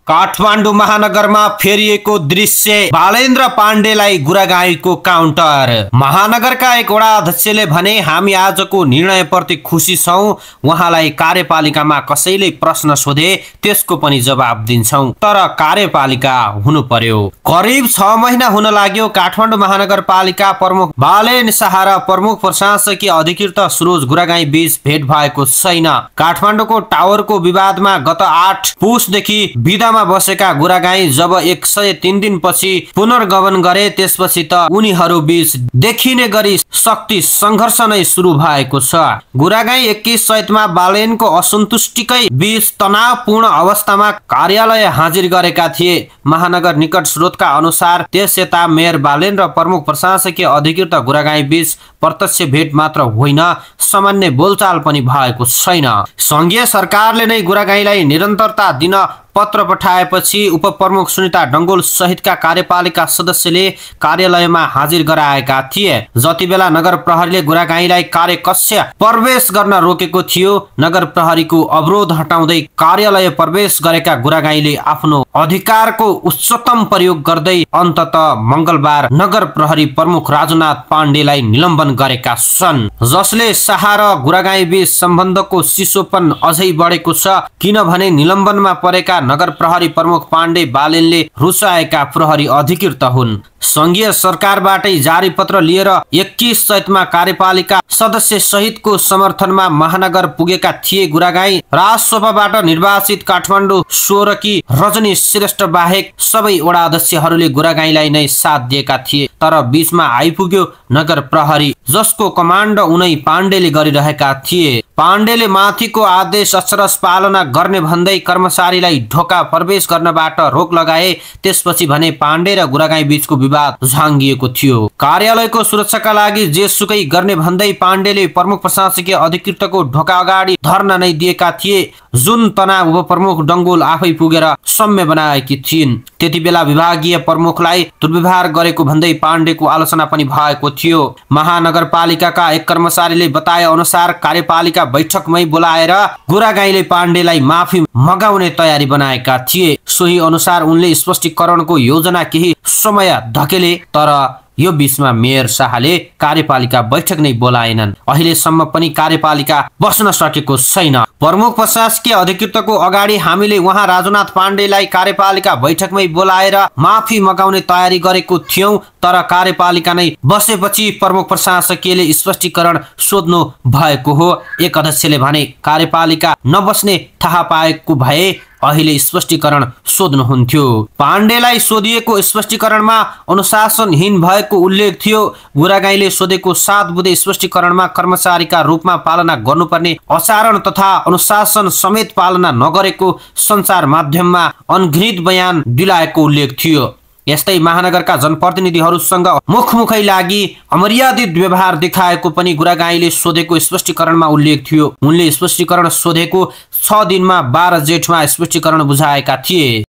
काठमाडौँ महानगरमा फेरिएको दृश्य, बालेन्द्र पाण्डेलाई गुरागाईको काउन्टर। महानगरका एक वडा अध्यक्षले भने, हामी आजको निर्णयप्रति खुसी छौं। उहाँलाई कार्यपालिकामा कसैले प्रश्न सोधे त्यसको पनि जवाब दिन्छौं, तर कार्यपालिका हुनु पर्यो। करिब 6 महिना हुन लाग्यो काठमाडौँ महानगरपालिका प्रमुख बालेन शाह र प्रमुख प्रशासकीय अधिकृत सुरोज गुरागाई बीच भेट भएको छैन। काठमाडौँको टावरको विवादमा गत 8 पुसदेखि विदामा बसेका गुरागाई जब 103 दिनपछि पुनर्गमन गरे, त्यसपछि त उनीहरू बीच देखिने गरी शक्ति संघर्ष नै सुरु भएको छ। गुरागाई 21 चैतमा बालेनको असन्तुष्टिकै बीच तनावपूर्ण अवस्थामा कार्यालय हाजिर गरेका थिए। महानगर निकट स्रोतका अनुसार त्यस यता मेयर बालेन र प्रमुख प्रशासकीय अधिकृत गुरागाई बीच प्रत्यक्ष भेट मात्र होइन, सामान्य बोलचाल पनि भएको छैन। संघीय सरकारले नै गुरागाईलाई निरन्तरता दिन पत्र पठाएपछि उपप्रमुख सुनिता डंगोल सहितका कार्यपालिका सदस्यले कार्यालयमा हाजिर गराएका थिए। जति बेला नगर प्रहरीले गुरागाईलाई कार्यकक्ष प्रवेश गर्न रोकेको थियो, नगर प्रहरीको अवरोध हटाउँदै कार्यालय प्रवेश गरेका गुरागाईले आफ्नो अधिकारको उच्चतम प्रयोग गर्दै अन्ततः मंगलबार नगर प्रहरी प्रमुख राजुनाथ पाण्डेलाई निलम्बन गरेका छन्, जसले शाह र गुरागाई बीच सम्बन्धको चिसोपन अझै बढेको छ। किनभने निलम्बनमा परेका नगर प्रहरी प्रमुख पाण्डे बालेनले रुचाएका प्रहरी अधिकृत हुन्। संघीय सरकारबाटै जारी पत्र लिएर 21 चैतमा कार्यपालिका सदस्य सहितको समर्थनमा महानगर पुगेका थिए गुरागाई। राजसभाबाट निर्वाचित काठमाडौँ 16 की रजनी श्रेष्ठ बाहेक सबै वडा अध्यक्षहरूले गुरागाईलाई नै साथ दिएका थिए, तर बीचमा आइपुग्यो नगर प्रहरी, जसको कमान्ड उनै पाण्डेले गरिरहेका थिए। पाण्डेले माथिको आदेश अक्षरश पालना गर्ने भन्दै कर्मचारीलाई ढोका प्रवेश गर्नबाट रोक लगाए। त्यसपछि भने पाण्डे र गुरागाई बीचको विवाद झाङ्गिएको थियो। कार्यालयको सुरक्षाका लागि जेसुकै गर्ने भन्दै पाण्डेले प्रमुख प्रशासकीय अधिकृतको ढोका अगाडि धर्ना नै दिएका थिए, जुन तनाव उपप्रमुख डंगोल आफै पुगेर सम्य बनाएकी थिइन्। त्यति बेला विभागीय प्रमुखलाई दुर्व्यवहार गरेको भन्दै पाण्डेको आलोचना पनि भएको थियो। महानगरपालिकाका एक कर्मचारीले बताए अनुसार कार्यपालिका बैठकमै बोलाएर गुरागाईले पाण्डेलाई माफी मगाउने तयारी बनाएका थिए। सोही अनुसार उनले स्पष्टीकरणको योजना केही समय धकेले, तर यो बीचमा मेयर शाहले कार्यपालिका बैठक नै बोलाएनन्। अहिलेसम्म पनि कार्यपालिका बस्न सकेको छैन। प्रमुख प्रशासकीय अधिकृतको अगाडि हामीले उहाँ राजुनाथ पाण्डेलाई कार्यपालिका बैठकमै बोलाएर माफी मगाउने तयारी गरेको थियौं, तर कार्यपालिका नै बसेपछि प्रमुख प्रशासकीयले स्पष्टीकरण सोध्नु भएको हो। एक अध्यक्षले भने, कार्यपालिका नबस्ने थाहा पाएको भए अहिले स्पष्टीकरण सोध्नुहुन्थ्यो। पाण्डेलाई सोधिएको स्पष्टीकरणमा अनुशासनहीन भएको उल्लेख थियो। गुरागाईले सोधेको 7 बुँदे स्पष्टीकरणमा कर्मचारीका रूपमा पालना गर्नुपर्ने आचरण तथा अनुशासन समेत पालना नगरेको सञ्चार माध्यममा अनघृणित बयान दिलाएको उल्लेख थियो। यस्तै महानगरका जनप्रतिनिधिहरूसँग मुखमुखै लागि अमर्यादित व्यवहार देखाएको पनि गुरागाईले सोधेको स्पष्टीकरणमा उल्लेख थियो। उनले स्पष्टीकरण सोधेको 6 दिनमा 12 जेठमा स्पष्टीकरण बुझाएका थिए।